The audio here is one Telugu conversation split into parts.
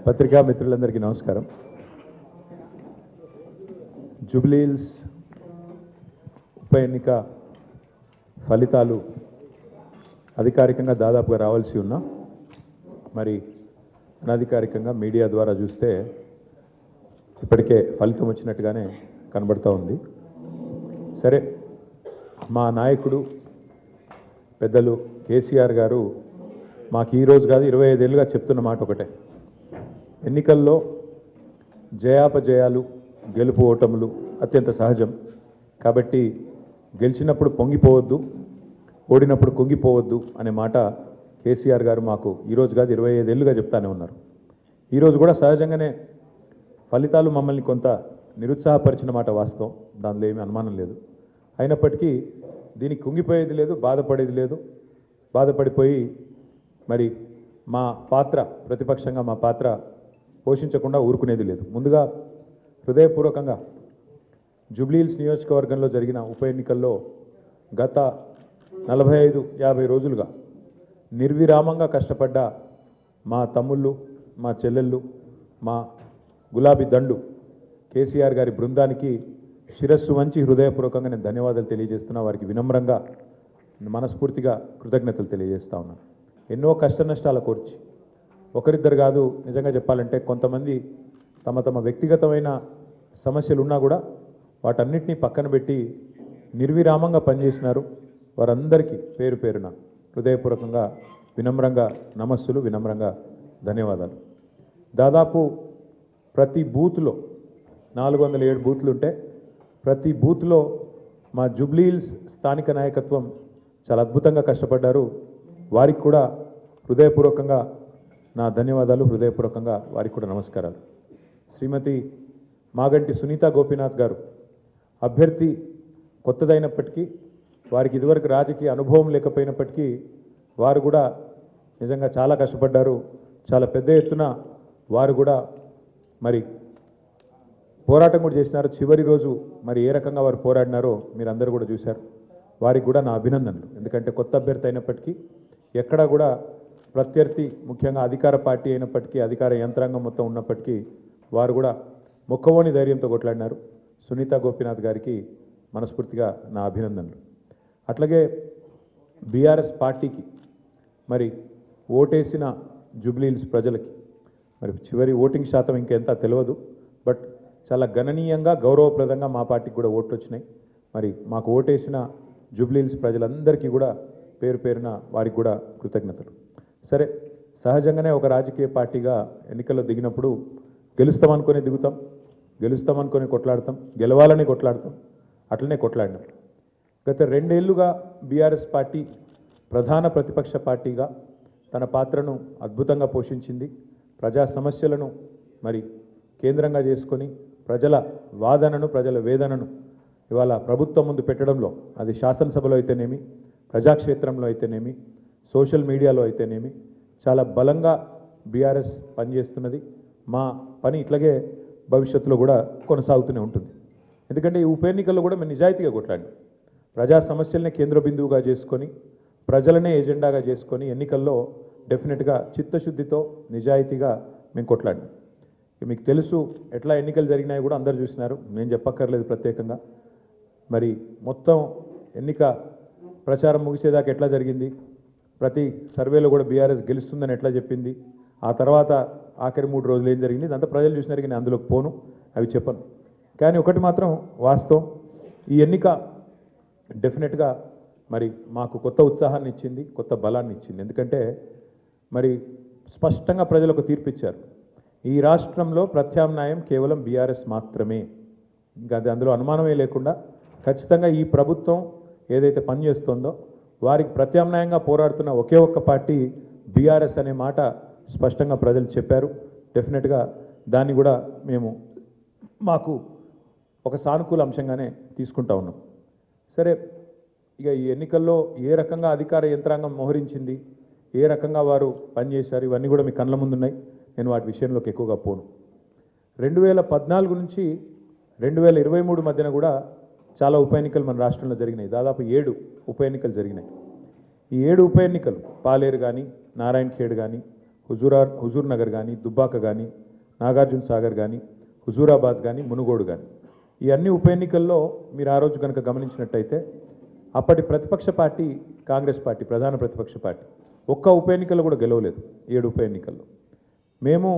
పత్రికా మిత్రులందరికీ నమస్కారం. జూబ్లీహిల్స్ ఉప ఎన్నిక ఫలితాలు అధికారికంగా దాదాపుగా రావాల్సి ఉన్నా మరి అనధికారికంగా మీడియా ద్వారా చూస్తే ఇప్పటికే ఫలితం వచ్చినట్టుగానే కనబడుతూ ఉంది. సరే, మా నాయకుడు పెద్దలు కేసీఆర్ గారు మాకు ఈరోజు కాదు 25 ఏళ్ళుగా చెప్తున్న మాట ఒకటే: ఎన్నికల్లో జయాపజయాలు, గెలుపు ఓటములు అత్యంత సహజం. కాబట్టి గెలిచినప్పుడు పొంగిపోవద్దు, ఓడినప్పుడు కుంగిపోవద్దు అనే మాట కేసీఆర్ గారు మాకు ఈరోజు కాదు 25 ఏళ్ళుగా చెప్తానే ఉన్నారు. ఈరోజు కూడా సహజంగానే ఫలితాలు మమ్మల్ని కొంత నిరుత్సాహపరిచిన మాట వాస్తవం, దానిలో ఏమీ అనుమానం లేదు. అయినప్పటికీ దీనికి కుంగిపోయేది లేదు, బాధపడేది లేదు. బాధపడిపోయి మరి మా పాత్ర, ప్రతిపక్షంగా మా పాత్ర పోషించకుండా ఊరుకునేది లేదు. ముందుగా హృదయపూర్వకంగా జూబ్లీహిల్స్ నియోజకవర్గంలో జరిగిన ఉప ఎన్నికల్లో గత 45-50 రోజులుగా నిర్విరామంగా కష్టపడ్డ మా తమ్ముళ్ళు, మా చెల్లెళ్ళు, మా గులాబీ దండు కేసీఆర్ గారి బృందానికి శిరస్సు వంచి హృదయపూర్వకంగా నేను ధన్యవాదాలు తెలియజేస్తున్నా. వారికి వినమ్రంగా మనస్ఫూర్తిగా కృతజ్ఞతలు తెలియజేస్తా ఉన్నాను. ఎన్నో కష్ట నష్టాల కోర్చి ఒకరిద్దరు కాదు, నిజంగా చెప్పాలంటే కొంతమంది తమ తమ వ్యక్తిగతమైన సమస్యలు ఉన్నా కూడా వాటన్నిటినీ పక్కన పెట్టి నిర్విరామంగా పనిచేసినారు. వారందరికీ పేరు పేరున హృదయపూర్వకంగా వినమ్రంగా నమస్సులు, వినమ్రంగా ధన్యవాదాలు. దాదాపు ప్రతి బూత్లో 407 బూత్లు ఉంటే ప్రతి బూత్లో మా జూబ్లీహిల్స్ స్థానిక నాయకత్వం చాలా అద్భుతంగా కష్టపడ్డారు. వారికి కూడా హృదయపూర్వకంగా నా ధన్యవాదాలు, హృదయపూర్వకంగా వారికి కూడా నమస్కారాలు. శ్రీమతి మాగంటి సునీత గోపీనాథ్ గారు అభ్యర్థి కొత్తదైనప్పటికీ, వారికి ఇదివరకు రాజకీయ అనుభవం లేకపోయినప్పటికీ వారు కూడా నిజంగా చాలా కష్టపడ్డారు. చాలా పెద్ద ఎత్తున వారు కూడా మరి పోరాటం కూడా చేసినారు. చివరి రోజు మరి ఏ రకంగా వారు పోరాడినారో మీరు అందరూ కూడా చూశారు. వారికి కూడా నా అభినందనలు. ఎందుకంటే కొత్త అభ్యర్థి అయినప్పటికీ, ఎక్కడా కూడా ప్రత్యర్థి, ముఖ్యంగా అధికార పార్టీ అయినప్పటికీ, అధికార యంత్రాంగం మొత్తం ఉన్నప్పటికీ వారు కూడా మొక్కవోని ధైర్యంతో కొట్లాడినారు. సునీత గోపీనాథ్ గారికి మనస్ఫూర్తిగా నా అభినందనలు. అట్లాగే బీఆర్ఎస్ పార్టీకి మరి ఓటేసిన జూబ్లీహిల్స్ ప్రజలకి మరి చివరి ఓటింగ్ శాతం ఇంకెంత తెలియదు, బట్ చాలా గణనీయంగా గౌరవప్రదంగా మా పార్టీకి కూడా ఓట్లు వచ్చినాయి. మరి మాకు ఓటేసిన జూబ్లీహిల్స్ ప్రజలందరికీ కూడా పేరు పేరున వారికి కూడా కృతజ్ఞతలు. సరే, సహజంగానే ఒక రాజకీయ పార్టీగా ఎన్నికల్లో దిగినప్పుడు గెలుస్తామనుకొని దిగుతాం, గెలుస్తామనుకొని కొట్లాడతాం, గెలవాలని కొట్లాడతాం. అట్లనే కొట్లాడినాం. గత 2 ఏళ్లుగా బీఆర్ఎస్ పార్టీ ప్రధాన ప్రతిపక్ష పార్టీగా తన పాత్రను అద్భుతంగా పోషించింది. ప్రజా సమస్యలను మరి కేంద్రంగా చేసుకొని ప్రజల వాదనను, ప్రజల వేదనను ఇవాళ ప్రభుత్వం ముందు పెట్టడంలో, అది శాసనసభలో అయితేనేమి, ప్రజాక్షేత్రంలో అయితేనేమి, సోషల్ మీడియాలో అయితేనేమి చాలా బలంగా బీఆర్ఎస్ పనిచేస్తున్నది. మా పని ఇట్లాగే భవిష్యత్తులో కూడా కొనసాగుతూనే ఉంటుంది. ఎందుకంటే ఈ ఉప ఎన్నికల్లో కూడా మేము నిజాయితీగా కొట్లాడినాం. ప్రజా సమస్యలనే కేంద్ర బిందువుగా చేసుకొని, ప్రజలనే ఎజెండాగా చేసుకొని ఎన్నికల్లో డెఫినెట్గా చిత్తశుద్ధితో, నిజాయితీగా మేము కొట్లాడినాం. మీకు తెలుసు ఎట్లా ఎన్నికలు జరిగినాయి కూడా అందరు చూసినారు, నేను చెప్పక్కర్లేదు ప్రత్యేకంగా. మరి మొత్తం ఎన్నిక ప్రచారం ముగిసేదాకా ఎట్లా జరిగింది, ప్రతి సర్వేలో కూడా బీఆర్ఎస్ గెలుస్తుందని ఎట్లా చెప్పింది, ఆ తర్వాత ఆఖరి 3 రోజులు ఏం జరిగింది, ఇదంతా ప్రజలు చూసినారు. నేను అందులోకి పోను, అవి చెప్పను. కానీ ఒకటి మాత్రం వాస్తవం, ఈ ఎన్నిక డెఫినెట్గా మరి మాకు కొత్త ఉత్సాహాన్ని ఇచ్చింది, కొత్త బలాన్ని ఇచ్చింది. ఎందుకంటే మరి స్పష్టంగా ప్రజలకు తీర్పు ఇచ్చారు. ఈ రాష్ట్రంలో ప్రత్యామ్నాయం కేవలం బీఆర్ఎస్ మాత్రమే. ఇంకా అది అందులో అనుమానమే లేకుండా ఖచ్చితంగా ఈ ప్రభుత్వం ఏదైతే పనిచేస్తుందో వారికి ప్రత్యామ్నాయంగా పోరాడుతున్న ఒకే ఒక్క పార్టీ బీఆర్ఎస్ అనే మాట స్పష్టంగా ప్రజలు చెప్పారు. డెఫినెట్గా దాన్ని కూడా మేము మాకు ఒక సానుకూల అంశంగానే తీసుకుంటా ఉన్నాం. సరే, ఇక ఈ ఎన్నికల్లో ఏ రకంగా అధికార యంత్రాంగం మోహరించింది, ఏ రకంగా వారు పనిచేశారు, ఇవన్నీ కూడా మీ కళ్ళ ముందున్నాయి. నేను వాటి విషయంలోకి ఎక్కువగా పోను. 2014 నుంచి 2023 మధ్యన కూడా చాలా ఉప ఎన్నికలు మన రాష్ట్రంలో జరిగినాయి. దాదాపు 7 ఉప ఎన్నికలు జరిగినాయి. ఈ 7 ఉప ఎన్నికలు పాలేరు కానీ, నారాయణ ఖేడ్ కానీ, హుజూర్ నగర్ కానీ, దుబ్బాక కానీ, నాగార్జున సాగర్ కానీ, హుజూరాబాద్ కానీ, మునుగోడు కానీ, ఈ అన్ని ఉప ఎన్నికల్లో మీరు ఆ రోజు కనుక గమనించినట్టయితే అప్పటి ప్రతిపక్ష పార్టీ కాంగ్రెస్ పార్టీ, ప్రధాన ప్రతిపక్ష పార్టీ, ఒక్క ఉప ఎన్నికల్లో కూడా గెలవలేదు. 7 ఉప ఎన్నికల్లో మేము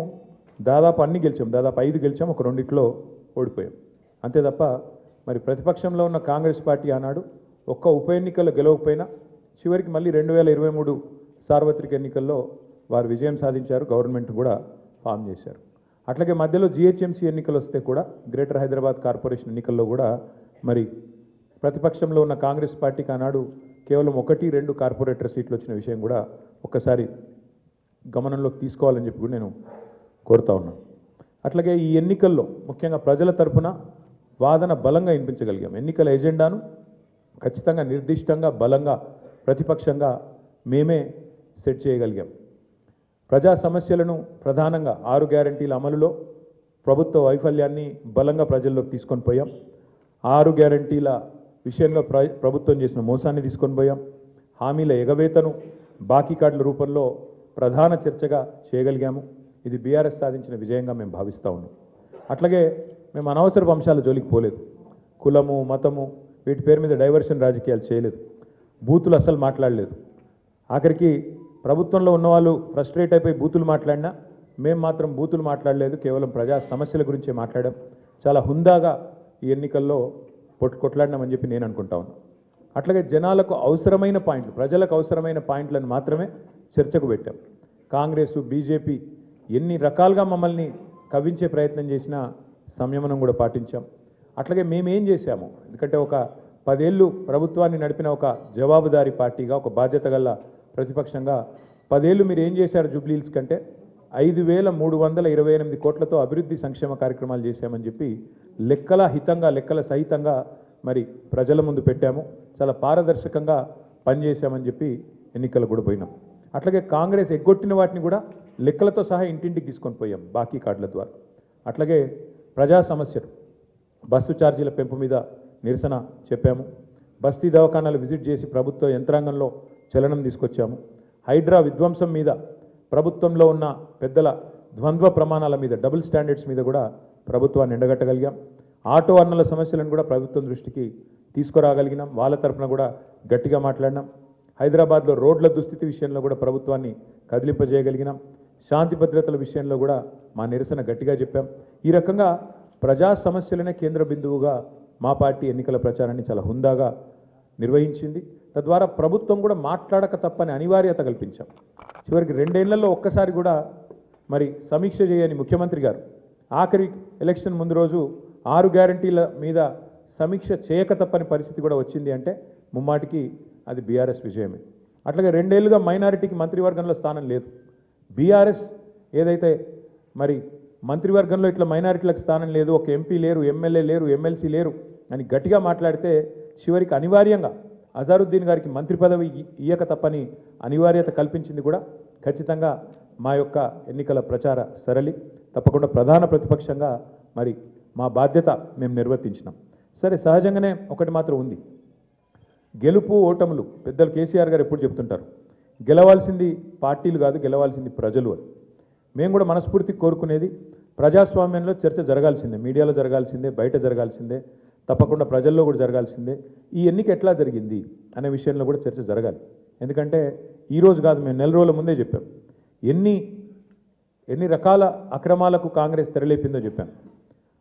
దాదాపు అన్ని గెలిచాం, దాదాపు 5 గెలిచాం, ఒక 2 ఓడిపోయాం అంతే తప్ప మరి ప్రతిపక్షంలో ఉన్న కాంగ్రెస్ పార్టీ ఆనాడు ఒక్క ఉప ఎన్నికల్లో గెలవకపోయినా చివరికి మళ్ళీ 2023 సార్వత్రిక ఎన్నికల్లో వారు విజయం సాధించారు, గవర్నమెంట్ కూడా ఫామ్ చేశారు. అట్లాగే మధ్యలో జిహెచ్ఎంసీ ఎన్నికలు వస్తే కూడా, గ్రేటర్ హైదరాబాద్ కార్పొరేషన్ ఎన్నికల్లో కూడా మరి ప్రతిపక్షంలో ఉన్న కాంగ్రెస్ పార్టీకి ఆనాడు కేవలం 1-2 కార్పొరేటర్ సీట్లు వచ్చిన విషయం కూడా ఒక్కసారి గమనంలోకి తీసుకోవాలని చెప్పి కూడా నేను కోరుతా ఉన్నాను. అట్లాగే ఈ ఎన్నికల్లో ముఖ్యంగా ప్రజల తరపున వాదన బలంగా వినిపించగలిగాం. ఎన్నికల ఎజెండాను ఖచ్చితంగా నిర్దిష్టంగా బలంగా ప్రతిపక్షంగా మేమే సెట్ చేయగలిగాం. ప్రజా సమస్యలను ప్రధానంగా 6 గ్యారంటీల అమలులో ప్రభుత్వ వైఫల్యాన్ని బలంగా ప్రజల్లోకి తీసుకొని పోయాం. 6 గ్యారంటీల విషయంలో ప్రభుత్వం చేసిన మోసాన్ని తీసుకొని పోయాం. హామీల ఎగవేతను బాకీ కార్డుల రూపంలో ప్రధాన చర్చగా చేయగలిగాము. ఇది బీఆర్ఎస్ సాధించిన విజయంగా మేము భావిస్తూ ఉన్నాం. అట్లాగే మేము అనవసరపు అంశాల జోలికి పోలేదు. కులము, మతము వీటి పేరు మీద డైవర్షన్ రాజకీయాలు చేయలేదు. బూతులు అస్సలు మాట్లాడలేదు. ఆఖరికి ప్రభుత్వంలో ఉన్నవాళ్ళు ఫ్రస్ట్రేట్ అయిపోయి బూతులు మాట్లాడినా మేము మాత్రం బూతులు మాట్లాడలేదు. కేవలం ప్రజా సమస్యల గురించే మాట్లాడాం. చాలా హుందాగా ఈ ఎన్నికల్లో కొట్లాడినామని చెప్పి నేను అనుకుంటా ఉన్నాను. అట్లాగే జనాలకు అవసరమైన పాయింట్లు, ప్రజలకు అవసరమైన పాయింట్లను మాత్రమే చర్చకు పెట్టాం. కాంగ్రెస్, బీజేపీ ఎన్ని రకాలుగా మమ్మల్ని కవ్వించే ప్రయత్నం చేసినా సంయమనం కూడా పాటించాం. అట్లాగే మేమేం చేశాము, ఎందుకంటే ఒక 10 ఏళ్ళు ప్రభుత్వాన్ని నడిపిన ఒక జవాబుదారీ పార్టీగా, ఒక బాధ్యత గల ప్రతిపక్షంగా 10 ఏళ్ళు మీరు ఏం చేశారు జూబ్లీహిల్స్ కంటే 5,328 కోట్లతో అభివృద్ధి సంక్షేమ కార్యక్రమాలు చేశామని చెప్పి లెక్కల హితంగా, లెక్కల సహితంగా మరి ప్రజల ముందు పెట్టాము. చాలా పారదర్శకంగా పనిచేశామని చెప్పి ఎన్నికలు కూడా పోయినాం. అట్లాగే కాంగ్రెస్ ఎగ్గొట్టిన వాటిని కూడా లెక్కలతో సహా ఇంటింటికి తీసుకొని పోయాం బాకీ కార్డుల ద్వారా. అట్లాగే ప్రజా సమస్యలు, బస్సు ఛార్జీల పెంపు మీద నిరసన చెప్పాము. బస్తీ దవాఖానాలు విజిట్ చేసి ప్రభుత్వ యంత్రాంగంలో చలనం తీసుకొచ్చాము. హైడ్రా విధ్వంసం మీద, ప్రభుత్వంలో ఉన్న పెద్దల ద్వంద్వ ప్రమాణాల మీద, డబుల్ స్టాండర్డ్స్ మీద కూడా ప్రభుత్వాన్ని ఎండగట్టగలిగాం. ఆటో అన్నల సమస్యలను కూడా ప్రభుత్వం దృష్టికి తీసుకురాగలిగినాం. వాళ్ళ తరపున కూడా గట్టిగా మాట్లాడినాం. హైదరాబాద్లో రోడ్ల దుస్థితి విషయంలో కూడా ప్రభుత్వాన్ని కదిలింపజేయగలిగినాం. శాంతి భద్రతల విషయంలో కూడా మా నిరసన గట్టిగా చెప్పాం. ఈ రకంగా ప్రజా సమస్యలనే కేంద్ర బిందువుగా మా పార్టీ ఎన్నికల ప్రచారాన్ని చాలా హుందాగా నిర్వహించింది. తద్వారా ప్రభుత్వం కూడా మాట్లాడక తప్పని అనివార్యత కల్పించాం. చివరికి 2 ఏళ్లలో ఒక్కసారి కూడా మరి సమీక్ష చేయని ముఖ్యమంత్రి గారు ఆఖరి ఎలక్షన్ ముందు రోజు 6 గ్యారంటీల మీద సమీక్ష చేయక తప్పని పరిస్థితి కూడా వచ్చింది అంటే ముమ్మాటికి అది బీఆర్ఎస్ విజయమే. అట్లాగే 2 ఏళ్లుగా మైనారిటీకి మంత్రివర్గంలో స్థానం లేదు. బీఆర్ఎస్ ఏదైతే మరి మంత్రివర్గంలో ఇట్లా మైనారిటీలకు స్థానం లేదు, ఒక ఎంపీ లేరు, ఎమ్మెల్యే లేరు, ఎమ్మెల్సీ లేరు అని గట్టిగా మాట్లాడితే చివరికి అనివార్యంగా అజారుద్దీన్ గారికి మంత్రి పదవి ఇయ్యక తప్పని అనివార్యత కల్పించింది కూడా ఖచ్చితంగా మా యొక్క ఎన్నికల ప్రచార సరళి. తప్పకుండా ప్రధాన ప్రతిపక్షంగా మరి మా బాధ్యత మేము నిర్వర్తించినాం. సరే, సహజంగానే ఒకటి మాత్రం ఉంది, గెలుపు ఓటములు పెద్దలు కేసీఆర్ గారు ఎప్పుడు చెప్తుంటారు, గెలవాల్సింది పార్టీలు కాదు, గెలవాల్సింది ప్రజలు అని. మేము కూడా మనస్ఫూర్తి కోరుకునేది ప్రజాస్వామ్యంలో చర్చ జరగాల్సిందే, మీడియాలో జరగాల్సిందే, బయట జరగాల్సిందే, తప్పకుండా ప్రజల్లో కూడా జరగాల్సిందే. ఈ ఎన్నిక ఎట్లా జరిగింది అనే విషయంలో కూడా చర్చ జరగాలి. ఎందుకంటే ఈరోజు కాదు, మేము 4 రోజుల ముందే చెప్పాం ఎన్ని రకాల అక్రమాలకు కాంగ్రెస్ తెరలేపిందో చెప్పాం.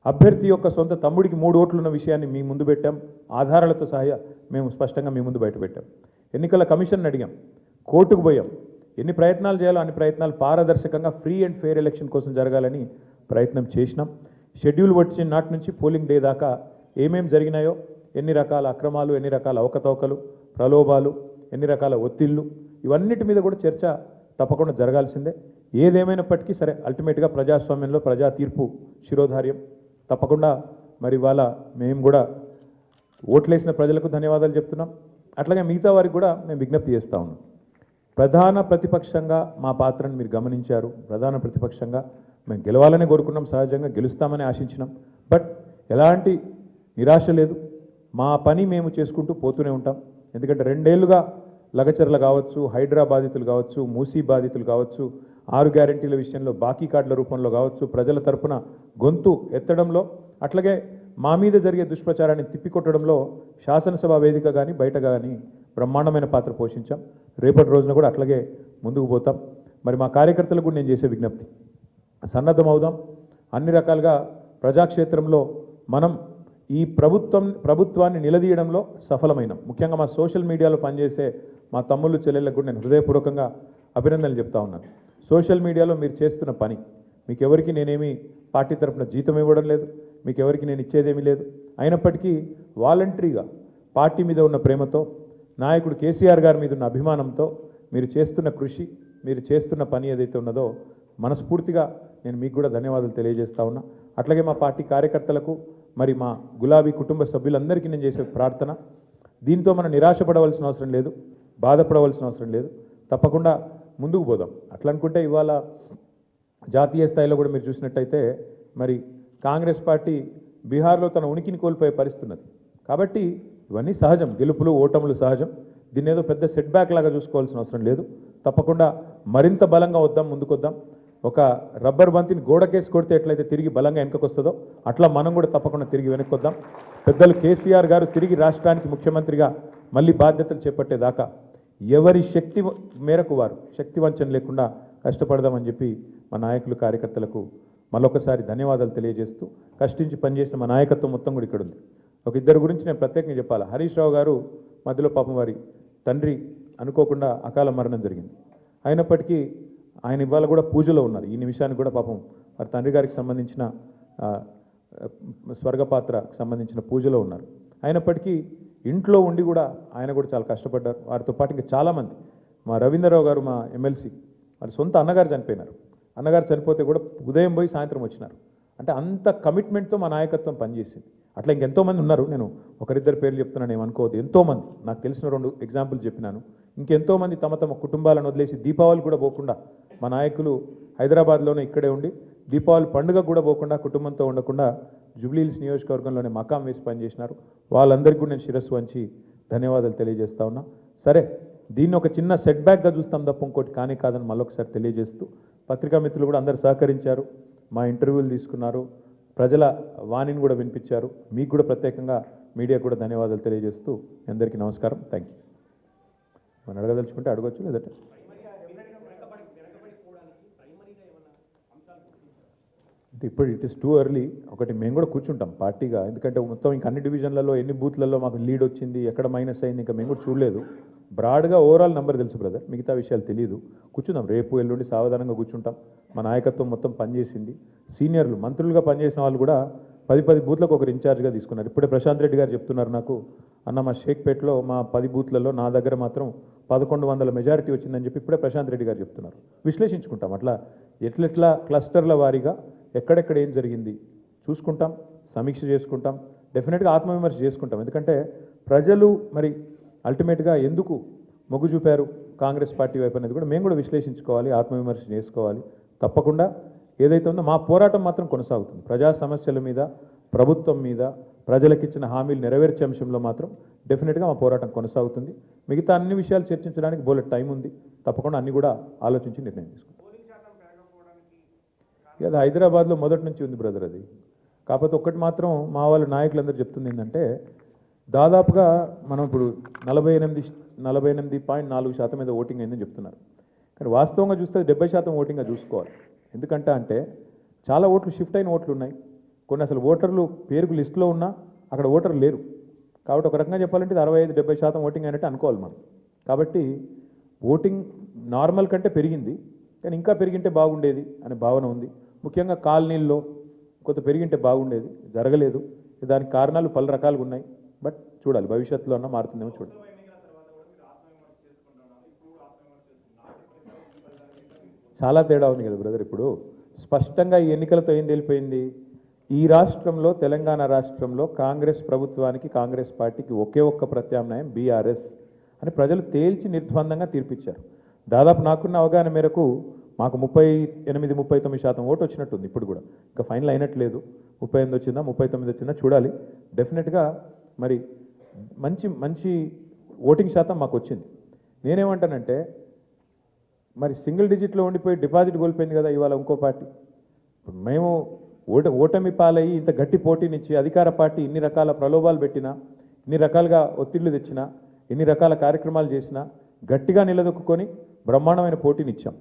అభ్యర్థి యొక్క సొంత తమ్ముడికి 3 ఓట్లు ఉన్న విషయాన్ని మీ ముందు పెట్టాం. ఆధారాలతో సహా మేము స్పష్టంగా మీ ముందు బయట పెట్టాం. ఎన్నికల కమిషన్ అడిగాం, కోర్టుకు పోయాం. ఎన్ని ప్రయత్నాలు చేయాలో అన్ని ప్రయత్నాలు పారదర్శకంగా ఫ్రీ అండ్ ఫెయిర్ ఎలక్షన్ కోసం జరగాలని ప్రయత్నం చేసినాం. షెడ్యూల్ వచ్చిన నాటి నుంచి పోలింగ్ డే దాకా ఏమేం జరిగినాయో, ఎన్ని రకాల అక్రమాలు, ఎన్ని రకాల అవకతవకలు, ప్రలోభాలు, ఎన్ని రకాల ఒత్తిళ్ళు, ఇవన్నిటి మీద కూడా చర్చ తప్పకుండా జరగాల్సిందే. ఏదేమైనప్పటికీ సరే, అల్టిమేట్గా ప్రజాస్వామ్యంలో ప్రజా తీర్పు శిరోధార్యం. తప్పకుండా మరి వాళ్ళ మేము కూడా ఓట్లేసిన ప్రజలకు ధన్యవాదాలు చెప్తున్నాం. అట్లాగే మిగతా వారికి కూడా మేము విజ్ఞప్తి చేస్తూ ఉన్నాం. ప్రధాన ప్రతిపక్షంగా మా పాత్రను మీరు గమనించారు. ప్రధాన ప్రతిపక్షంగా మేము గెలవాలని కోరుకున్నాం, సహజంగా గెలుస్తామని ఆశించినాం. బట్ ఎలాంటి నిరాశ లేదు, మా పని మేము చేసుకుంటూ పోతూనే ఉంటాం. ఎందుకంటే 2 ఏళ్లుగా లగచర్ల కావచ్చు, హైడ్రా బాధితులు కావచ్చు, మూసీ బాధితులు కావచ్చు, 6 గ్యారెంటీల విషయంలో బాకీ కార్డుల రూపంలో కావచ్చు, ప్రజల తరపున గొంతు ఎత్తడంలో, అట్లాగే మా మీద జరిగే దుష్ప్రచారాన్ని తిప్పికొట్టడంలో శాసనసభ వేదిక కానీ బయట కానీ బ్రహ్మాండమైన పాత్ర పోషించాం. రేపటి రోజున కూడా అట్లాగే ముందుకు పోతాం. మరి మా కార్యకర్తలకు కూడా నేను చేసే విజ్ఞప్తి, సన్నద్ధమవుదాం. అన్ని రకాలుగా ప్రజాక్షేత్రంలో మనం ఈ ప్రభుత్వాన్ని నిలదీయడంలో సఫలమైనాం. ముఖ్యంగా మా సోషల్ మీడియాలో పనిచేసే మా తమ్ముళ్ళు చెల్లెళ్ళకు కూడా నేను హృదయపూర్వకంగా అభినందనలు చెప్తా ఉన్నాను. సోషల్ మీడియాలో మీరు చేస్తున్న పని, మీకు ఎవరికి నేనేమి పార్టీ తరపున జీతం ఇవ్వడం లేదు, మీకు ఎవరికి నేను ఇచ్చేదేమీ లేదు. అయినప్పటికీ వాలంటరీగా పార్టీ మీద ఉన్న ప్రేమతో, నాయకుడు కేసీఆర్ గారి మీద ఉన్న అభిమానంతో మీరు చేస్తున్న కృషి, మీరు చేస్తున్న పని ఏదైతే ఉన్నదో మనస్ఫూర్తిగా నేను మీకు కూడా ధన్యవాదాలు తెలియజేస్తా ఉన్నా. అట్లాగే మా పార్టీ కార్యకర్తలకు, మరి మా గులాబీ కుటుంబ సభ్యులందరికీ నేను చేసే ప్రార్థన, దీంతో మనం నిరాశపడవలసిన అవసరం లేదు, బాధపడవలసిన అవసరం లేదు. తప్పకుండా ముందుకు పోదాం. అట్లా అనుకుంటే ఇవాళ జాతీయ స్థాయిలో కూడా మీరు చూసినట్టయితే మరి కాంగ్రెస్ పార్టీ బీహార్లో తన ఉనికిని కోల్పోయే పరిస్థితి ఉన్నది. కాబట్టి ఇవన్నీ సహజం, గెలుపులు ఓటములు సహజం. దీన్ని ఏదో పెద్ద సెట్ బ్యాక్ లాగా చూసుకోవాల్సిన అవసరం లేదు. తప్పకుండా మరింత బలంగా వద్దాం, ముందుకొద్దాం. ఒక రబ్బర్ బంతిని గోడకేసి కొడితే ఎట్లయితే తిరిగి బలంగా వెనకకొస్తుందో అట్లా మనం కూడా తప్పకుండా తిరిగి వెనక్కొద్దాం. పెద్దలు కేసీఆర్ గారు తిరిగి రాష్ట్రానికి ముఖ్యమంత్రిగా మళ్ళీ బాధ్యతలు చేపట్టేదాకా ఎవరి శక్తి మేరకు వారు శక్తి వంచన లేకుండా కష్టపడదామని చెప్పి మా నాయకులు కార్యకర్తలకు మళ్ళొకసారి ధన్యవాదాలు తెలియజేస్తూ, కష్టించి పనిచేసిన మా నాయకత్వం మొత్తం కూడా ఇక్కడ ఉంది. ఒక ఇద్దరు గురించి నేను ప్రత్యేకంగా చెప్పాలి. హరీష్ రావు గారు మధ్యలో పాపం వారి తండ్రి అనుకోకుండా అకాల మరణం జరిగింది. అయినప్పటికీ ఆయన ఇవాళ కూడా పూజలో ఉన్నారు. ఈ నిమిషానికి కూడా పాపం వారి తండ్రి గారికి సంబంధించిన స్వర్గపాత్రకు సంబంధించిన పూజలో ఉన్నారు. అయినప్పటికీ ఇంట్లో ఉండి కూడా ఆయన కూడా చాలా కష్టపడ్డారు. వారితో పాటు ఇంకా చాలామంది, మా రవీంద్రరావు గారు మా ఎమ్మెల్సీ, వారి సొంత అన్నగారు చనిపోయినారు. అన్నగారు చనిపోతే కూడా ఉదయం పోయి సాయంత్రం వచ్చినారు. అంటే అంత కమిట్మెంట్తో మా నాయకత్వం పనిచేసింది. అట్లా ఇంకెంతోమంది ఉన్నారు. నేను ఒకరిద్దరు పేర్లు చెప్తున్నాను, ఏమనుకోవద్దు. ఎంతోమంది నాకు తెలిసిన 2 ఎగ్జాంపుల్ చెప్పినాను. ఇంకెంతోమంది తమ తమ కుటుంబాలను వదిలేసి దీపావళి కూడా పోకుండా మా నాయకులు హైదరాబాద్లోనే ఇక్కడే ఉండి దీపావళి పండుగ కూడా పోకుండా కుటుంబంతో ఉండకుండా జూబ్లీహిల్స్ నియోజకవర్గంలోనే మకాం వేసి పనిచేసినారు. వాళ్ళందరికీ కూడా నేను శిరస్సు వంచి ధన్యవాదాలు తెలియజేస్తా ఉన్నా. సరే, దీన్ని ఒక చిన్న సెట్ బ్యాక్గా చూస్తాం తప్ప ఇంకోటి కానీ కాదని మళ్ళొకసారి తెలియజేస్తూ, పత్రికా మిత్రులు కూడా అందరు సహకరించారు, మా ఇంటర్వ్యూలు తీసుకున్నారు, ప్రజల వాణిని కూడా వినిపించారు. మీకు కూడా ప్రత్యేకంగా మీడియా కూడా ధన్యవాదాలు తెలియజేస్తూ అందరికీ నమస్కారం. Thank you. మనం అడగదలుచుకుంటే అడగవచ్చు, లేదంటే అంటే ఇప్పుడు ఇట్ ఇస్ టూ ఎర్లీ. ఒకటి మేము కూడా కూర్చుంటాం పార్టీగా, ఎందుకంటే మొత్తం ఇంకా అన్ని డివిజన్లలో ఎన్ని బూత్లలో మాకు లీడ్ వచ్చింది, ఎక్కడ మైనస్ అయింది, ఇంకా మేము కూడా చూడలేదు. బ్రాడ్గా ఓవరాల్ నెంబర్ తెలుసు బ్రదర్, మిగతా విషయాలు తెలియదు. కూర్చుందాం, రేపు ఎల్లుండి సావధానంగా కూర్చుంటాం. మా నాయకత్వం మొత్తం పనిచేసింది. సీనియర్లు మంత్రులుగా పనిచేసిన వాళ్ళు కూడా 10 బూత్లకు ఒకరు ఇన్ఛార్జ్గా తీసుకున్నారు. ఇప్పుడే ప్రశాంత్ రెడ్డి గారు చెప్తున్నారు నాకు, అన్న మా షేక్పేట్లో మా 10 బూత్లలో నా దగ్గర మాత్రం 1100 మెజారిటీ వచ్చిందని చెప్పి ఇప్పుడే ప్రశాంత్ రెడ్డి గారు చెప్తున్నారు. విశ్లేషించుకుంటాం, అట్లా ఎట్లెట్లా క్లస్టర్ల వారీగా ఎక్కడెక్కడ ఏం జరిగింది చూసుకుంటాం, సమీక్ష చేసుకుంటాం, డెఫినెట్గా ఆత్మవిమర్శ చేసుకుంటాం. ఎందుకంటే ప్రజలు మరి అల్టిమేట్గా ఎందుకు మొగ్గు చూపారు కాంగ్రెస్ పార్టీ వైపు అనేది కూడా మేము కూడా విశ్లేషించుకోవాలి, ఆత్మవిమర్శ చేసుకోవాలి. తప్పకుండా ఏదైతే ఉందో మా పోరాటం మాత్రం కొనసాగుతుంది. ప్రజా సమస్యల మీద, ప్రభుత్వం మీద, ప్రజలకిచ్చిన హామీలు నెరవేర్చే అంశంలో మాత్రం డెఫినెట్గా మా పోరాటం కొనసాగుతుంది. మిగతా అన్ని విషయాలు చర్చించడానికి బోలెడ్ టైం ఉంది. తప్పకుండా అన్ని కూడా ఆలోచించి నిర్ణయం తీసుకుంటాం. అది హైదరాబాద్లో మొదటి నుంచి ఉంది బ్రదర్ అది. కాకపోతే ఒక్కటి మాత్రం మా వాళ్ళ నాయకులందరూ చెప్తుంది ఏంటంటే, దాదాపుగా మనం ఇప్పుడు 48.4% మీద ఓటింగ్ అయిందని చెప్తున్నారు. కానీ వాస్తవంగా చూస్తే 70% ఓటింగ్గా చూసుకోవాలి. ఎందుకంటే అంటే చాలా ఓట్లు షిఫ్ట్ అయిన ఓట్లు ఉన్నాయి, కొన్ని అసలు ఓటర్లు పేరుకు లిస్టులో ఉన్నా అక్కడ ఓటర్లు లేరు. కాబట్టి ఒక రకంగా చెప్పాలంటే 65-70% ఓటింగ్ అయినట్టు అనుకోవాలి మనం. కాబట్టి ఓటింగ్ నార్మల్ కంటే పెరిగింది, కానీ ఇంకా పెరిగింటే బాగుండేది అనే భావన ఉంది. ముఖ్యంగా కాలనీల్లో కొంత పెరిగింటే బాగుండేది, జరగలేదు. దానికి కారణాలు పలు రకాలుగా ఉన్నాయి. బట్ చూడాలి, భవిష్యత్తులో అన్న మారుతుందేమో చూడాలి. చాలా తేడా ఉంది కదా బ్రదర్. ఇప్పుడు స్పష్టంగా ఈ ఎన్నికలతో ఏం తెలిపోయింది, ఈ రాష్ట్రంలో, తెలంగాణ రాష్ట్రంలో కాంగ్రెస్ ప్రభుత్వానికి, కాంగ్రెస్ పార్టీకి ఒకే ఒక్క ప్రత్యామ్నాయం బీఆర్ఎస్ అని ప్రజలు తేల్చి నిర్ద్వందంగా తీర్పిచ్చారు. దాదాపు నాకున్న అవగాహన మేరకు మాకు 38-39% ఓటు వచ్చినట్టుంది. ఇప్పుడు కూడా ఇంకా ఫైనల్ అయినట్లేదు. 38 వచ్చిందా 39 వచ్చిందా చూడాలి. డెఫినెట్గా మరి మంచి ఓటింగ్ శాతం మాకు వచ్చింది. నేనేమంటానంటే మరి సింగిల్ డిజిట్లో ఉండిపోయి డిపాజిట్ కోల్పోయింది కదా ఇవాళ ఇంకో పార్టీ. ఇప్పుడు మేము ఓటమి పాలయ్యి ఇంత గట్టి పోటీనిచ్చి అధికార పార్టీ ఇన్ని రకాల ప్రలోభాలు పెట్టినా, ఇన్ని రకాలుగా ఒత్తిళ్లు తెచ్చినా, ఎన్ని రకాల కార్యక్రమాలు చేసినా గట్టిగా నిలదొక్కుని బ్రహ్మాండమైన పోటీనిచ్చాం.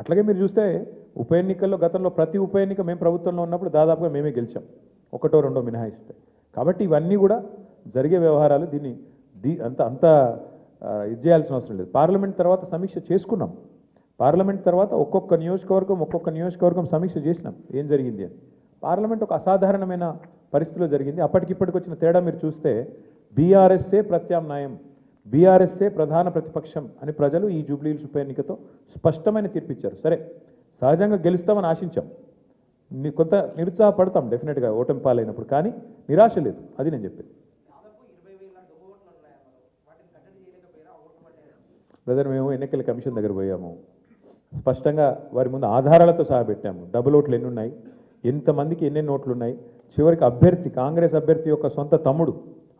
అట్లాగే మీరు చూస్తే ఉప ఎన్నికల్లో గతంలో ప్రతి ఉప ఎన్నిక మేము ప్రభుత్వంలో ఉన్నప్పుడు దాదాపుగా మేమే గెలిచాం, ఒకటో రెండో మినహాయిస్తే. కాబట్టి ఇవన్నీ కూడా జరిగే వ్యవహారాలు. దీన్ని అంత ఇది చేయాల్సిన అవసరం లేదు. పార్లమెంట్ తర్వాత సమీక్ష చేసుకున్నాం. పార్లమెంట్ తర్వాత ఒక్కొక్క నియోజకవర్గం సమీక్ష చేసినాం ఏం జరిగింది అని. పార్లమెంట్ ఒక అసాధారణమైన పరిస్థితిలో జరిగింది. అప్పటికిప్పటికి వచ్చిన తేడా మీరు చూస్తే బీఆర్ఎస్ఏ ప్రత్యామ్నాయం, బీఆర్ఎస్ఏ ప్రధాన ప్రతిపక్షం అని ప్రజలు ఈ జూబ్లీహిల్స్ ఉప ఎన్నికతో స్పష్టమైన తీర్పిచ్చారు. సరే, సహజంగా గెలుస్తామని ఆశించాం, కొంత నిరుత్సాహపడతాం డెఫినెట్గా ఓటమి పాలైనప్పుడు, కానీ నిరాశ లేదు. అది నేను చెప్పేది. బ్రదర్, మేము ఎన్నికల కమిషన్ దగ్గర పోయాము, స్పష్టంగా వారి ముందు ఆధారాలతో సహా పెట్టాము. డబుల్ ఓట్లు ఎన్ని ఉన్నాయి, ఎంతమందికి ఎన్నెన్ని ఓట్లు ఉన్నాయి, చివరికి అభ్యర్థి కాంగ్రెస్ అభ్యర్థి యొక్క సొంత తమ్ముడు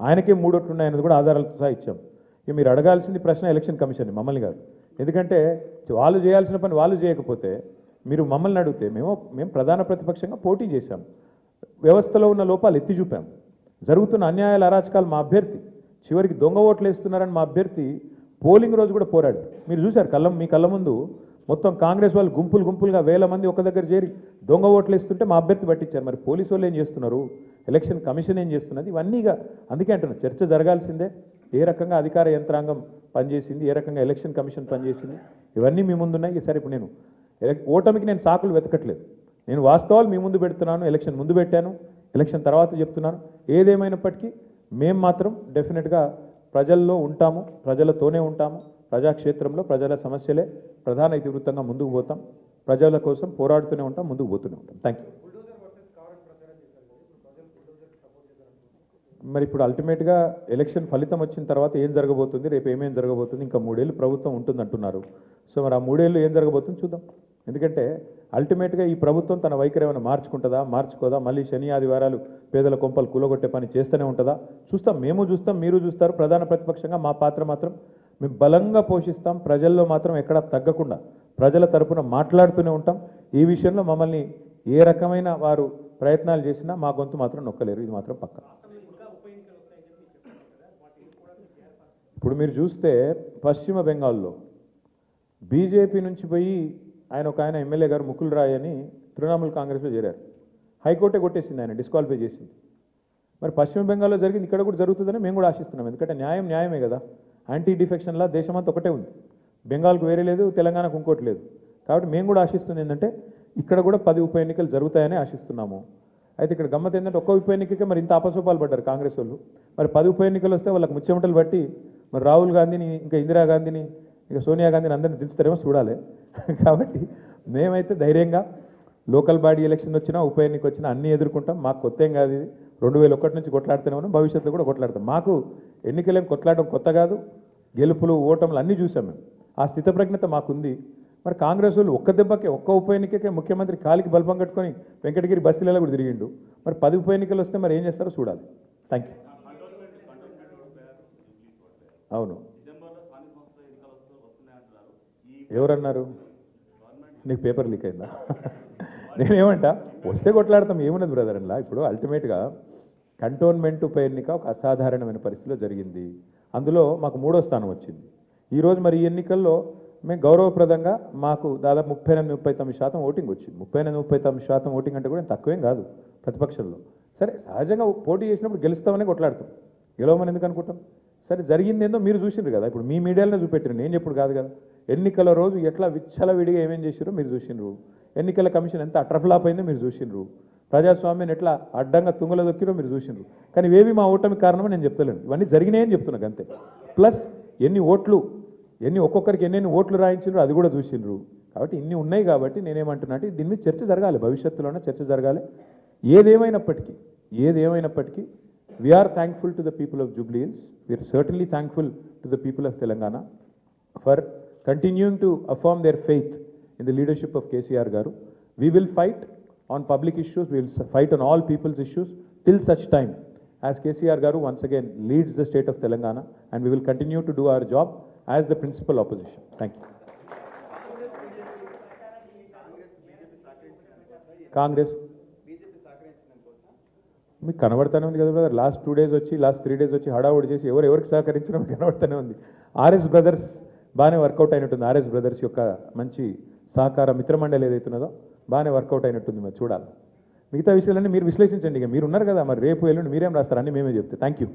ఆయనకే 3 ఓట్లు ఉన్నాయన్నది కూడా ఆధారాలతో సహా ఇచ్చాం. ఇక మీరు అడగాల్సింది ప్రశ్న ఎలక్షన్ కమిషన్ మమ్మల్ని కాదు. ఎందుకంటే వాళ్ళు చేయాల్సిన పని వాళ్ళు చేయకపోతే మీరు మమ్మల్ని అడిగితే మేము ప్రధాన ప్రతిపక్షంగా పోటీ చేశాం, వ్యవస్థలో ఉన్న లోపాలు ఎత్తి చూపాం, జరుగుతున్న అన్యాయాల అరాచకాలు మా అభ్యర్థి, చివరికి దొంగ ఓట్లు వేస్తున్నారని మా అభ్యర్థి పోలింగ్ రోజు కూడా పోరాడు. మీరు చూశారు మీ కళ్ళ ముందు మొత్తం కాంగ్రెస్ వాళ్ళు గుంపులుగా వేల మంది ఒక దగ్గర చేరి దొంగ ఓట్లు వేస్తుంటే మా అభ్యర్థి పట్టించారు. మరి పోలీసు వాళ్ళు ఏం చేస్తున్నారు, ఎలక్షన్ కమిషన్ ఏం చేస్తున్నది, ఇవన్నీగా అందుకే అంటున్నా చర్చ జరగాల్సిందే. ఏ రకంగా అధికార యంత్రాంగం పనిచేసింది, ఏ రకంగా ఎలక్షన్ కమిషన్ పనిచేసింది, ఇవన్నీ మీ ముందున్నాయి. సరే, ఇప్పుడు నేను ఓటమికి నేను సాకులు వెతకట్లేదు, నేను వాస్తవాలు మీ ముందు పెడుతున్నాను. ఎలక్షన్ ముందు పెట్టాను, ఎలక్షన్ తర్వాత చెప్తున్నాను. ఏదేమైనప్పటికీ మేము మాత్రం డెఫినెట్గా ప్రజల్లో ఉంటాము, ప్రజలతోనే ఉంటాము. ప్రజాక్షేత్రంలో ప్రజల సమస్యలే ప్రధాన ఇతివృత్తంగా ముందుకు పోతాం, ప్రజల కోసం పోరాడుతూనే ఉంటాం, ముందుకు పోతూనే ఉంటాం. Thank you. మరి ఇప్పుడు అల్టిమేట్గా ఎలక్షన్ ఫలితం వచ్చిన తర్వాత ఏం జరగబోతుంది, రేపు ఏమేం జరగబోతుంది, ఇంకా 3 ఏళ్ళు ప్రభుత్వం ఉంటుంది అంటున్నారు. సో మరి ఆ 3 ఏళ్ళు ఏం జరగబోతుంది చూద్దాం. ఎందుకంటే అల్టిమేట్గా ఈ ప్రభుత్వం తన వైఖరి ఏమైనా మార్చుకుంటుందా, మార్చుకోదా, మళ్ళీ శని ఆదివారాలు పేదల కొంపలు కూలగొట్టే పని చేస్తూనే ఉంటుందా చూస్తాం. మేము చూస్తాం, మీరు చూస్తారు. ప్రధాన ప్రతిపక్షంగా మా పాత్ర మాత్రం మేము బలంగా పోషిస్తాం. ప్రజల్లో మాత్రం ఎక్కడా తగ్గకుండా ప్రజల తరపున మాట్లాడుతూనే ఉంటాం. ఈ విషయంలో మమ్మల్ని ఏ రకమైన వారు ప్రయత్నాలు చేసినా మా గొంతు మాత్రం నొక్కలేరు, ఇది మాత్రం పక్క. ఇప్పుడు మీరు చూస్తే పశ్చిమ బెంగాల్లో బీజేపీ నుంచి పోయి ఒక ఆయన ఎమ్మెల్యే గారు ముకుల్ రాయ్ అని తృణమూల్ కాంగ్రెస్లో చేరారు. హైకోర్టే కొట్టేసింది, ఆయన డిస్క్వాలిఫై చేసింది. మరి పశ్చిమ బెంగాల్లో జరిగింది, ఇక్కడ కూడా జరుగుతుందని మేము కూడా ఆశిస్తున్నాం. ఎందుకంటే న్యాయమే కదా. యాంటీ డిఫెక్షన్లా దేశమంతా ఒకటే ఉంది, బెంగాల్కు వేరే లేదు, తెలంగాణకు ఇంకోటి లేదు. కాబట్టి మేము కూడా ఆశిస్తుంది ఏంటంటే ఇక్కడ కూడా 10 ఉప ఎన్నికలు జరుగుతాయని ఆశిస్తున్నాము. అయితే ఇక్కడ గమ్మత్ ఏంటంటే ఒక్క ఉప ఎన్నికకే మరి ఇంత అపసోపాలు పడ్డారు కాంగ్రెస్ వాళ్ళు. మరి 10 ఉప ఎన్నికలు వస్తే వాళ్ళకి ముచ్చెమటలు బట్టి మరి రాహుల్ గాంధీని, ఇంకా ఇందిరాగాంధీని, ఇంకా సోనియా గాంధీని అందరినీ దించుతారేమో చూడాలి. కాబట్టి మేమైతే ధైర్యంగా లోకల్ బాడీ ఎలక్షన్ వచ్చినా ఉప ఎన్నిక వచ్చినా అన్నీ ఎదుర్కొంటాం. మాకు కొత్త ఏం కాదు, ఇది 2001 నుంచి కొట్లాడుతూనే ఉన్నాం, భవిష్యత్తులో కూడా కొట్లాడతాం. మాకు ఎన్నికలేం కొట్లాడడం కొత్త కాదు, గెలుపులు ఓటములు అన్నీ చూసాం మేము. ఆ స్థితప్రజ్ఞత మాకుంది. మరి కాంగ్రెస్ వాళ్ళు ఒక్క దెబ్బకే ఒక్క ఉప ఎన్నికకే ముఖ్యమంత్రి కాలికి బల్బం కట్టుకొని వెంకటగిరి బస్తీలలో కూడా తిరిగిండు. మరి 10 ఉప ఎన్నికలు వస్తే మరి ఏం చేస్తారో చూడాలి. Thank you. అవును, ఎవరన్నారు? నీకు పేపర్ లీక్ అయిందా? నేనేమంటా, వస్తే కొట్లాడతాం, ఏమున్నది బ్రదర్ అలా. ఇప్పుడు అల్టిమేట్గా కంటోన్మెంట్ ఉప ఎన్నిక ఒక అసాధారణమైన పరిస్థితిలో జరిగింది. అందులో మాకు 3వ స్థానం వచ్చింది. ఈరోజు మరి ఈ ఎన్నికల్లో మేము గౌరవప్రదంగా మాకు దాదాపు 38-39% ఓటింగ్ వచ్చింది. 38-39% ఓటింగ్ అంటే కూడా తక్కువేం కాదు ప్రతిపక్షంలో. సరే, సహజంగా పోటీ చేసినప్పుడు గెలుస్తామని కొట్లాడతాం, గెలవమని ఎందుకు అనుకుంటాం? సరే, జరిగింది ఏందో మీరు చూసిండ్రు కదా, ఇప్పుడు మీ మీడియాలోనే చూపెట్టారు, నేను చెప్పుడు కాదు కదా. ఎన్నికల రోజు ఎట్లా విచ్చలవిడిగా ఏమేం చేసిరో మీరు చూసిండ్రు, ఎన్నికల కమిషన్ ఎంత అట్రఫ్లాప్ అయిందో మీరు చూసిండ్రు, ప్రజాస్వామ్యాన్ని ఎట్లా అడ్డంగా తుంగలో దొక్కిరో మీరు చూసిండ్రు. కానీ ఇవేవి మా ఓటమి కారణమని నేను చెప్తలేను, ఇవన్నీ జరిగినాయని చెప్తున్నాను అంతే. ప్లస్ ఒక్కొక్కరికి ఎన్నెన్ని ఓట్లు రాయించిండ్రు అది కూడా చూసిండ్రు. కాబట్టి ఇన్ని ఉన్నాయి కాబట్టి నేనేమంటున్నా అంటే దీని మీద చర్చ జరగాలి, భవిష్యత్తులోనే చర్చ జరగాలి. ఏదేమైనప్పటికీ we are thankful to the people of Jubilee Hills. We are certainly thankful to the people of Telangana for continuing to affirm their faith in the leadership of KCR Garu. We will fight on public issues, we will fight on all people's issues till such time as KCR Garu once again leads the state of Telangana, and we will continue to do our job as the principal opposition. Thank you. Congress మీకు కనబడతానే ఉంది కదా బ్రదర్. లాస్ట్ 2 days వచ్చి లాస్ట్ 3 days వచ్చి హడావుడి చేసి ఎవరికి సహకరించడం మీకు కనబడతానే ఉంది. ఆర్ఎస్ బ్రదర్స్ బాగానే వర్కౌట్ అయినట్టుంది. ఆర్ఎస్ బ్రదర్స్ యొక్క మంచి సహకార మిత్రమండలి ఏదైతున్నదో బాగానే వర్కౌట్ అయినట్టుంది. మరి చూడాలి. మిగతా విషయాలన్నీ మీరు విశ్లేషించండి. ఇక మీరు ఉన్నారు కదా, మరి రేపు ఎల్లుండి మీరేం రాస్తారు అన్నీ మేమే చెప్తే. Thank you.